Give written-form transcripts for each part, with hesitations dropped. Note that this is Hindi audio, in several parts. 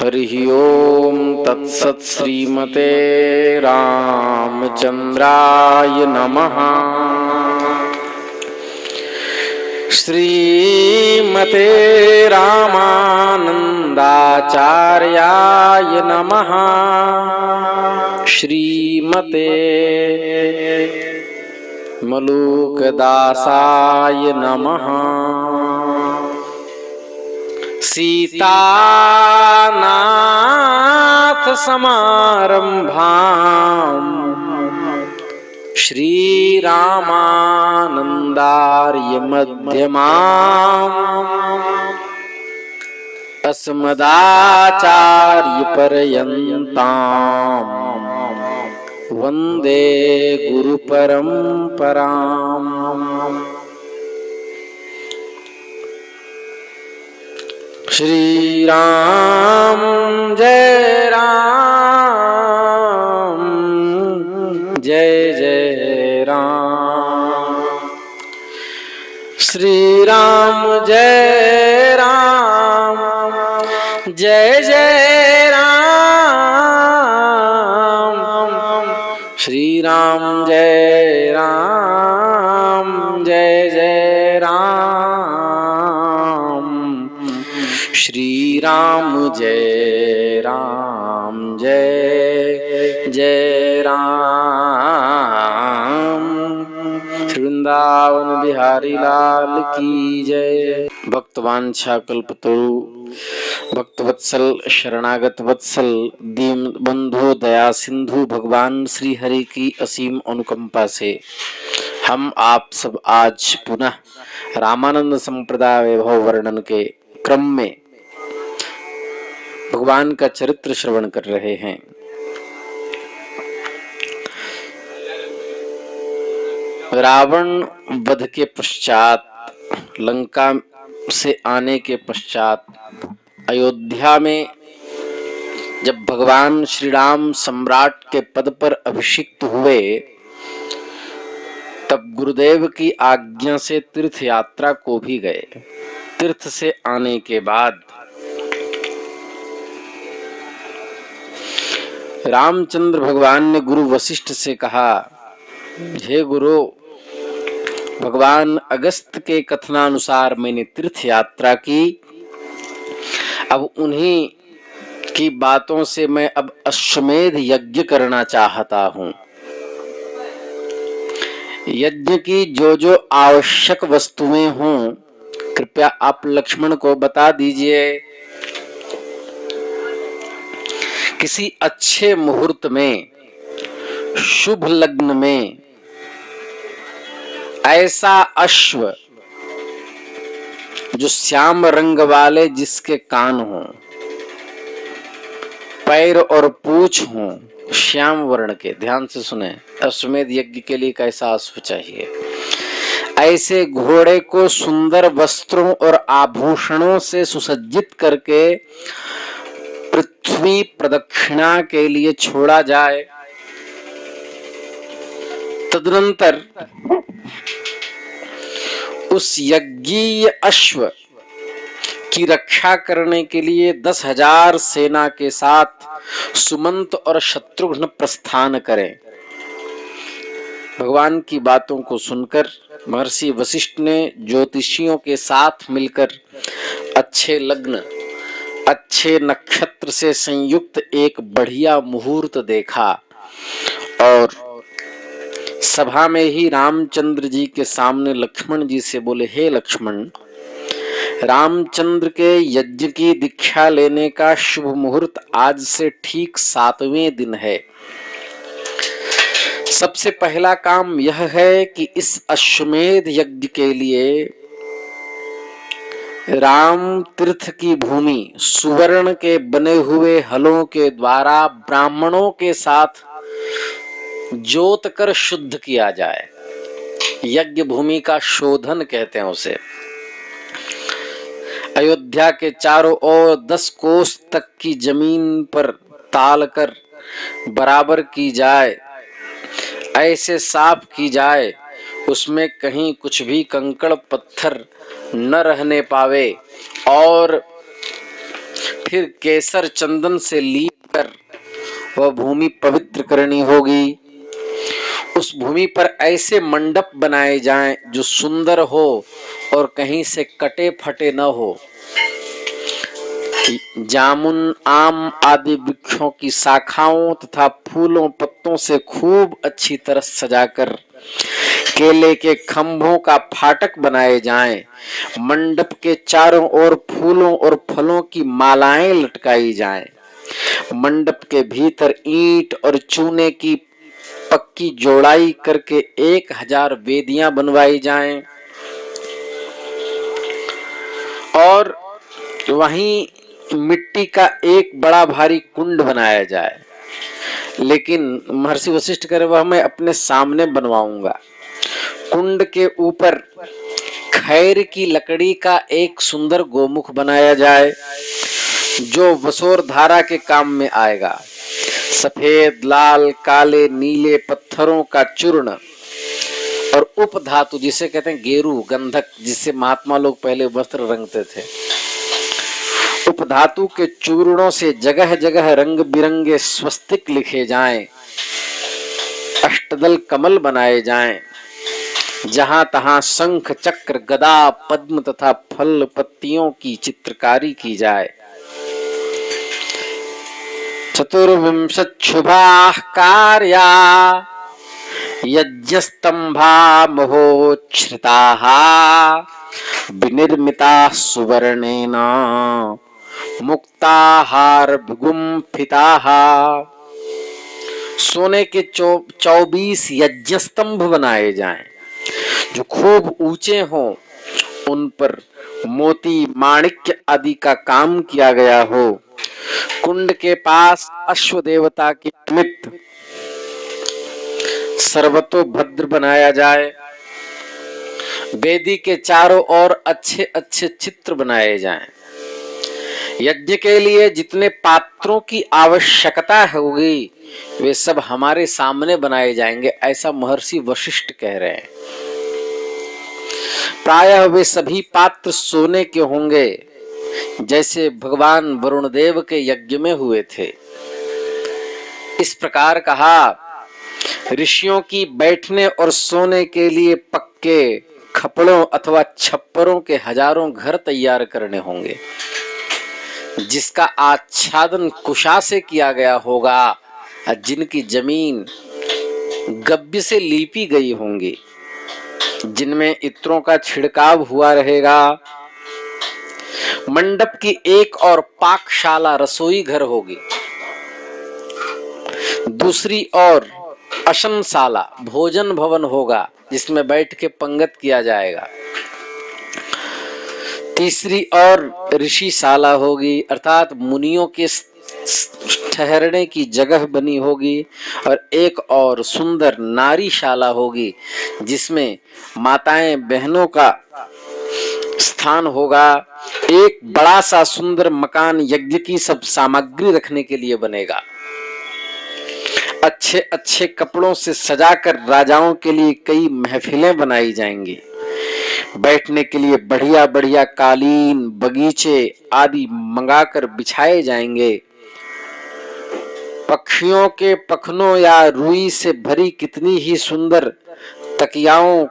हरि ओम तत्सत् श्रीमते रामचंद्राय नमः। श्रीमते रामानंदाचार्याय नमः। श्रीमते मलूकदासाय नमः। सीतानाथ समारंभाम् श्रीरामानंदार्य मध्यमाम् अस्मदाचार्य पर्यन्ताम् वंदे गुरु परंपराम्। श्री राम जय राम जय जय राम। श्री राम जय राम जय जय राम। श्री राम जय राम जय जय राम। श्री राम जय राम जय जय राम। वृंदावन बिहारी लाल की जय। भक्तवांछा कल्पतरु भक्तवत्सल शरणागत वत्सल दीन बंधु दया सिंधु भगवान श्री हरि की असीम अनुकंपा से हम आप सब आज पुनः रामानंद संप्रदाय वैभव वर्णन के क्रम में भगवान का चरित्र श्रवण कर रहे हैं। रावण वध के पश्चात, लंका से आने के पश्चात, अयोध्या में जब भगवान श्री राम सम्राट के पद पर अभिषिक्त हुए, तब गुरुदेव की आज्ञा से तीर्थ यात्रा को भी गए। तीर्थ से आने के बाद रामचंद्र भगवान ने गुरु वशिष्ठ से कहा, हे गुरु, भगवान अगस्त के कथनानुसार मैंने तीर्थ यात्रा की। अब उन्हीं की बातों से मैं अब अश्वमेध यज्ञ करना चाहता हूं। यज्ञ की जो जो आवश्यक वस्तुएं हों, कृपया आप लक्ष्मण को बता दीजिए। किसी अच्छे मुहूर्त में, शुभ लग्न में ऐसा अश्व जो श्याम रंग वाले, जिसके कान हों, पैर और पूंछ हों श्याम वर्ण के। ध्यान से सुने, अश्वमेध यज्ञ के लिए कैसा अश्व चाहिए। ऐसे घोड़े को सुंदर वस्त्रों और आभूषणों से सुसज्जित करके पृथ्वी प्रदक्षिणा के लिए छोड़ा जाए। तदनंतर उस यज्ञीय अश्व की रक्षा करने के लिए 10,000 सेना के साथ सुमंत और शत्रुघ्न प्रस्थान करें। भगवान की बातों को सुनकर महर्षि वशिष्ठ ने ज्योतिषियों के साथ मिलकर अच्छे लग्न, अच्छे नक्षत्र से संयुक्त एक बढ़िया मुहूर्त देखा और सभा में ही रामचंद्र जी के सामने लक्ष्मण जी से बोले, हे लक्ष्मण, रामचंद्र के यज्ञ की दीक्षा लेने का शुभ मुहूर्त आज से ठीक 7वें दिन है। सबसे पहला काम यह है कि इस अश्वमेध यज्ञ के लिए राम तीर्थ की भूमि सुवर्ण के बने हुए हलों के द्वारा ब्राह्मणों के साथ जोत कर शुद्ध किया जाए। यज्ञ भूमि का शोधन कहते हैं उसे। अयोध्या के चारों ओर 10 कोस तक की जमीन पर ताल कर बराबर की जाए, ऐसे साफ की जाए उसमें कहीं कुछ भी कंकड़ पत्थर न रहने पावे, और फिर केसर चंदन से लीप कर वह भूमि पवित्र करनी होगी। उस भूमि पर ऐसे मंडप बनाए जाएं जो सुंदर हो और कहीं से कटे फटे न हो। जामुन, आम आदि वृक्षों की शाखाओं तथा फूलों पत्तों से खूब अच्छी तरह सजाकर केले के खंभों का फाटक बनाए जाएं। मंडप के चारों ओर फूलों और फलों की मालाएं लटकाई जाएं। मंडप के भीतर ईंट और चूने की पक्की जोड़ाई करके 1000 वेदियां बनवाई जाएं और वहीं मिट्टी का एक बड़ा भारी कुंड बनाया जाए। लेकिन महर्षि वशिष्ठ कह रहे वह मैं अपने सामने बनवाऊंगा। कुंड के ऊपर खैर की लकड़ी का एक सुंदर गोमुख बनाया जाए जो वसोर धारा के काम में आएगा। सफेद, लाल, काले, नीले पत्थरों का चूर्ण और उपधातु जिसे कहते हैं गेरू, गंधक, जिससे महात्मा लोग पहले वस्त्र रंगते थे, उपधातु के चूर्णों से जगह जगह रंग बिरंगे स्वस्तिक लिखे जाएं। अष्टदल कमल बनाए जाएं। जहां तहां शंख, चक्र, गदा, पद्म तथा फल पत्तियों की चित्रकारी की जाए। चतुर्विंशत शुभाः कार्या यज्ञस्तंभा महोच्छ्रिताः विनिर्मिताः सुवर्णेन मुक्ताहार गुम्फिताः। सोने के 24 यज्ञस्तंभ बनाए जाएं जो खूब ऊंचे हों, उन पर मोती, माणिक्य आदि का काम किया गया हो। कुंड के पास अश्व देवता के निमित्त सर्वतोभद्र बनाया जाए। वेदी के चारों ओर अच्छे अच्छे चित्र बनाए जाएं। यज्ञ के लिए जितने पात्रों की आवश्यकता होगी वे सब हमारे सामने बनाए जाएंगे, ऐसा महर्षि वशिष्ठ कह रहे हैं। प्रायः वे सभी पात्र सोने के होंगे जैसे भगवान वरुण देव के यज्ञ में हुए थे। इस प्रकार कहा, ऋषियों की बैठने और सोने के लिए पक्के खपड़ों अथवा छप्परों के हजारों घर तैयार करने होंगे जिसका आच्छादन कुशा से किया गया होगा, जिनकी जमीन गब्य से लीपी गई होंगी, जिनमें इत्रों का छिड़काव हुआ रहेगा। मंडप की एक और पाकशाला रसोई घर होगी, दूसरी ओर अशनशाला भोजन भवन होगा जिसमें बैठ के पंगत किया जाएगा। तीसरी ओर ऋषिशाला होगी अर्थात मुनियों के ठहरने की जगह बनी होगी और एक और सुंदर नारीशाला होगी जिसमें माताएं बहनों का स्थान होगा। एक बड़ा सा सुंदर मकान यज्ञ की सब सामग्री रखने के लिए बनेगा। अच्छे अच्छे कपड़ों से सजाकर राजाओं के लिए कई महफिलें बनाई जाएंगी। बैठने के लिए बढ़िया बढ़िया कालीन, बगीचे आदि मंगाकर बिछाए जाएंगे। पक्षियों के पखनों या रुई से भरी कितनी ही सुंदर तकियाओं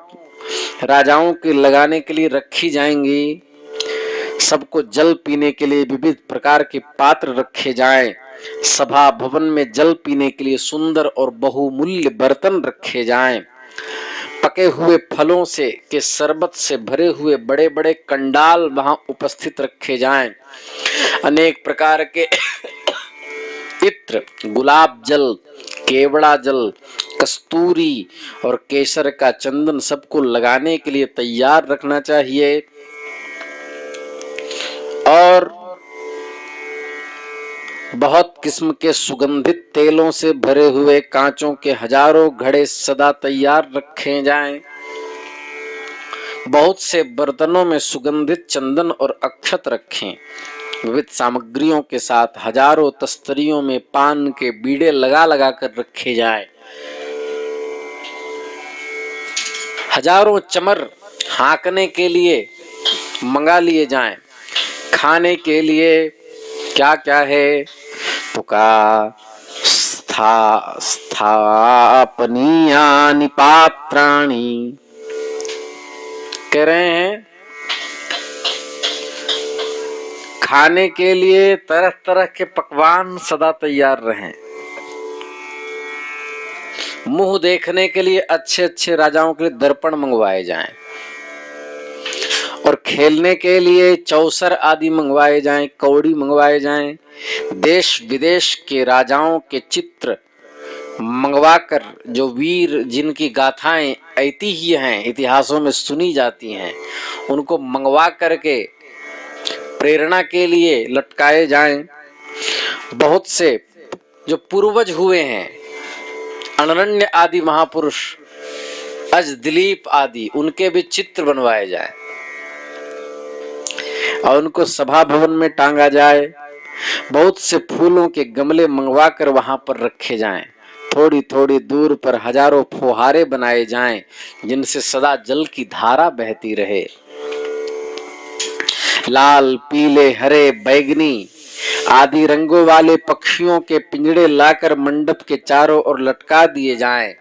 राजाओं के लगाने के लिए रखी जाएंगी। सबको जल पीने के लिए विविध प्रकार के पात्र रखे जाएं। सभा भवन में जल पीने के लिए सुंदर और बहुमूल्य बर्तन रखे जाएं। पके हुए फलों से के शरबत से भरे हुए बड़े बड़े कंडाल वहां उपस्थित रखे जाएं। अनेक प्रकार के इत्र, गुलाब जल, केवड़ा जल, कस्तूरी और केसर का चंदन सबको लगाने के लिए तैयार रखना चाहिए। और बहुत किस्म के सुगंधित तेलों से भरे हुए कांचों के हजारों घड़े सदा तैयार रखे जाएं। बहुत से बर्तनों में सुगंधित चंदन और अक्षत रखें। विविध सामग्रियों के साथ हजारों तस्तरियों में पान के बीड़े लगा लगा कर रखे जाएं। हजारों चमर हाँकने के लिए मंगा लिए जाएं। खाने के लिए क्या क्या है? तो का स्थापनीयानि पात्राणि, कह रहे हैं खाने के लिए तरह तरह के पकवान सदा तैयार रहें, मुंह देखने के लिए अच्छे अच्छे राजाओं के लिए दर्पण मंगवाए जाएं, और खेलने के लिए चौसर आदि मंगवाए जाएं, कौड़ी मंगवाए जाएं, देश विदेश के राजाओं के चित्र मंगवाकर, जो वीर जिनकी गाथाएं ऐतिह्य हैं, इतिहासों में सुनी जाती हैं, उनको मंगवा करके प्रेरणा के लिए लटकाए जाएं। बहुत से जो पूर्वज हुए हैं, अनरण्य आदि महापुरुष, अज दिलीप आदि, उनके भी चित्र बनवाए जाए और उनको सभा भवन में टांगा जाए। बहुत से फूलों के गमले मंगवा कर वहां पर रखे जाएं। थोड़ी थोड़ी दूर पर हजारों फुहारे बनाए जाएं, जिनसे सदा जल की धारा बहती रहे। लाल, पीले, हरे, बैगनी आदि रंगों वाले पक्षियों के पिंजड़े लाकर मंडप के चारों ओर लटका दिए जाएं,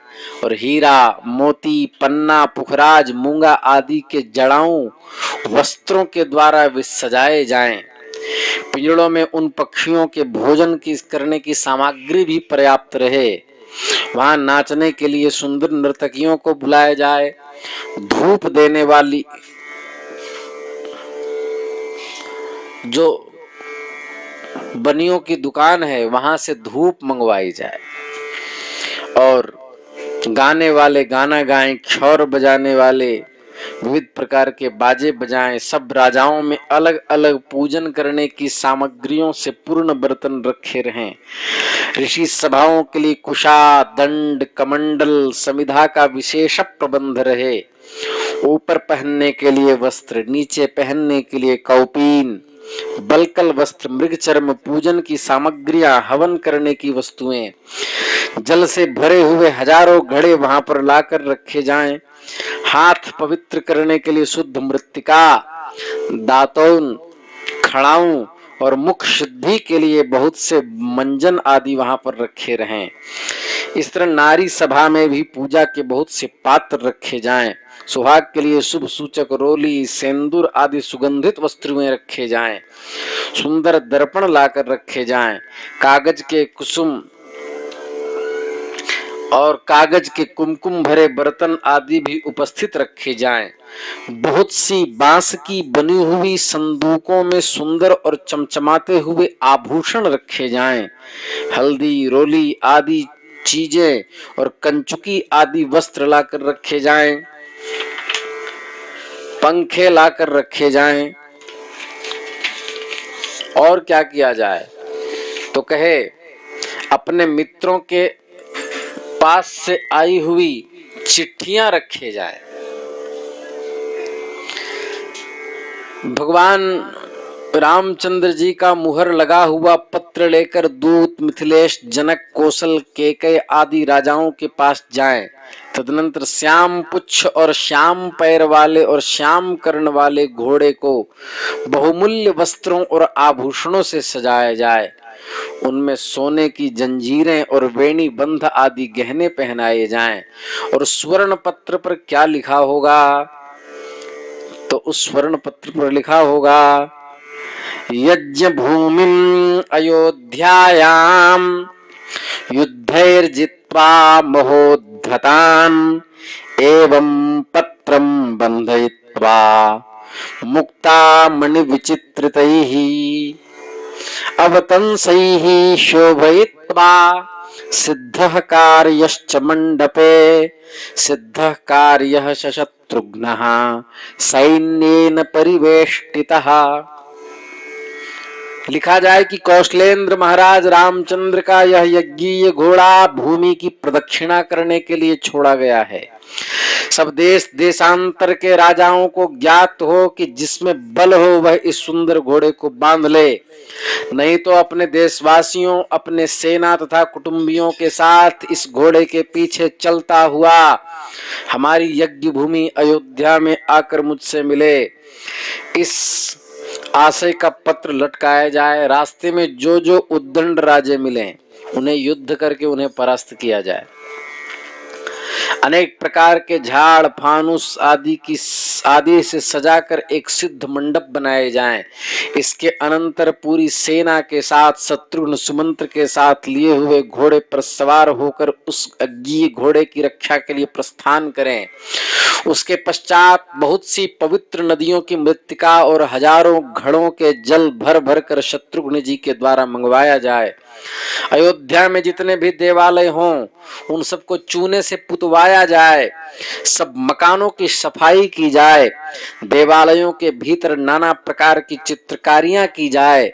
और हीरा, मोती, पन्ना, पुखराज, मूंगा आदि के जड़ाऊ वस्त्रों के द्वारा वे सजाए जाएं। पिंजड़ों में उन पक्षियों के भोजन की करने की सामग्री भी पर्याप्त रहे। वहां नाचने के लिए सुंदर नर्तकियों को बुलाया जाए। धूप देने वाली जो बनियों की दुकान है, वहां से धूप मंगवाई जाए, और गाने वाले गाना गाएं, छौर बजाने वाले विविध प्रकार के बाजे बजाएं। सब राजाओं में अलग अलग पूजन करने की सामग्रियों से पूर्ण बर्तन रखे रहें। ऋषि सभाओं के लिए कुशा, दंड, कमंडल, समिधा का विशेष प्रबंध रहे। ऊपर पहनने के लिए वस्त्र, नीचे पहनने के लिए कौपीन, बलकल वस्त्र, मृग चर्म, पूजन की सामग्रियां, हवन करने की वस्तुएं, जल से भरे हुए हजारों घड़े वहां पर लाकर रखे जाएं। हाथ पवित्र करने के लिए शुद्ध मृत्तिका, दातौन, खड़ाऊं, और मुख शुद्धि के लिए बहुत से मंजन आदि वहां पर रखे रहें। इस तरह नारी सभा में भी पूजा के बहुत से पात्र रखे जाएं। सुहाग के लिए शुभ सूचक रोली, सेंदूर आदि सुगंधित वस्तुएं रखे जाएं। सुंदर दर्पण लाकर रखे जाएं। कागज के कुसुम और कागज के कुमकुम भरे बर्तन आदि भी उपस्थित रखे जाएं। बहुत सी बांस की बनी हुई संदूकों में सुंदर और चमचमाते हुए आभूषण रखे जाएं। हल्दी, रोली आदि चीजें और कंचुकी आदि वस्त्र लाकर रखे जाएं। पंखे लाकर रखे जाएं। और क्या किया जाए? तो कहे अपने मित्रों के पास से आई हुई चिट्ठियां रखे जाए। भगवान रामचंद्र जी का मुहर लगा हुआ पत्र लेकर दूत मिथिलेश, जनक, कौशल, केकय आदि राजाओं के पास जाएं। तदनंतर श्याम पुच्छ और श्याम पैर वाले और श्याम कर्ण वाले घोड़े को बहुमूल्य वस्त्रों और आभूषणों से सजाया जाए। उनमें सोने की जंजीरें और वेणी बंध आदि गहने पहनाए जाएं। और स्वर्ण पत्र पर क्या लिखा होगा? तो उस स्वर्ण पत्र पर लिखा होगा, यज्ञ भूमिं अयोध्यायाम युद्धैर्जित्वा महोद्धतान् एवं पत्रं बन्धयित्वा मुक्ता मणिविचित्रितैः अवतंसैः शोभयित्वा सिद्धः कार्यश्च मंडपे सिद्धः कार्यः शशत्रुघ्नः सैन्येन परिवेष्टितः। लिखा जाए कि कौशलेंद्र महाराज रामचंद्र का यह यज्ञीय घोड़ा भूमि की प्रदक्षिणा करने के लिए छोड़ा गया है। सब देश देशांतर के राजाओं को ज्ञात हो कि जिसमें बल हो वह इस सुंदर घोड़े को बांध ले, नहीं तो अपने देशवासियों, अपने सेना तथा कुटुंबियों के साथ इस घोड़े के पीछे चलता हुआ हमारी यज्ञ भूमि अयोध्या में आकर मुझसे मिले। इस आशय का पत्र लटकाया जाए। रास्ते में जो जो उद्दंड राजे मिले उन्हें युद्ध करके उन्हें परास्त किया जाए। अनेक प्रकार के झाड़ फानुस आदि से सजाकर एक सिद्ध मंडप बनाए जाएं। इसके अनंतर पूरी सेना के साथ शत्रुघ्न सुमंत्र के साथ लिए हुए घोड़े पर सवार होकर उस अज्ञेय घोड़े की रक्षा के लिए प्रस्थान करें। उसके पश्चात बहुत सी पवित्र नदियों की मृत्तिका और हजारों घड़ों के जल भर भर कर शत्रुघ्न जी के द्वारा मंगवाया जाए। अयोध्या में जितने भी देवालय हों उन सबको चूने से पुतवाया जाए। सब मकानों की सफाई की जाए। देवालयों के भीतर नाना प्रकार की चित्रकारियां की जाए।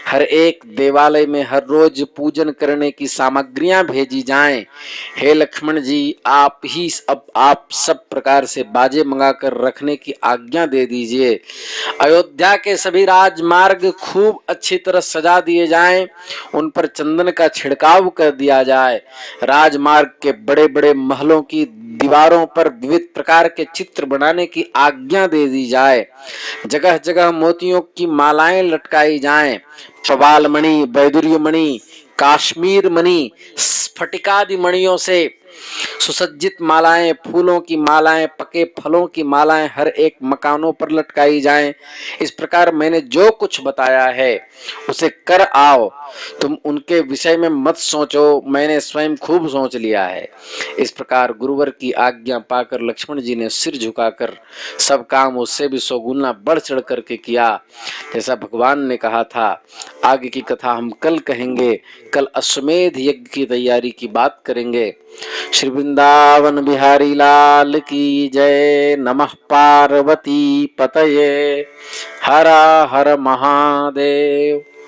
हर एक देवालय में हर रोज पूजन करने की सामग्रियां भेजी जाएं। हे लक्ष्मण जी, आप सब प्रकार से बाजे मंगाकर रखने की आज्ञा दे दीजिए। अयोध्या के सभी राजमार्ग खूब अच्छी तरह सजा दिए जाएं। उन पर चंदन का छिड़काव कर दिया जाए। राजमार्ग के बड़े बड़े महलों की दीवारों पर विविध प्रकार के चित्र बनाने की आज्ञा दे दी जाए। जगह जगह मोतियों की मालाएं लटकाई जाएं। पवाल मणि, वैदुर्य मणि, काश्मीर मणि, स्फटिकादि मणियों से सुसज्जित मालाएं, फूलों की मालाएं, पके फलों की मालाएं हर एक मकानों पर लटकाई जाएं। इस प्रकार मैंने जो कुछ बताया है उसे कर आओ। तुम उनके विषय में मत सोचो, मैंने स्वयं खूब सोच लिया है। इस प्रकार गुरुवर की आज्ञा पाकर लक्ष्मण जी ने सिर झुकाकर सब काम उससे भी सौगुना बढ़ चढ़ करके किया, जैसा भगवान ने कहा था। आगे की कथा हम कल कहेंगे। कल अश्वमेध यज्ञ की तैयारी की बात करेंगे। श्री वृंदावन बिहारी लाल की जय। नमः पार्वती पतये। हर हर महादेव।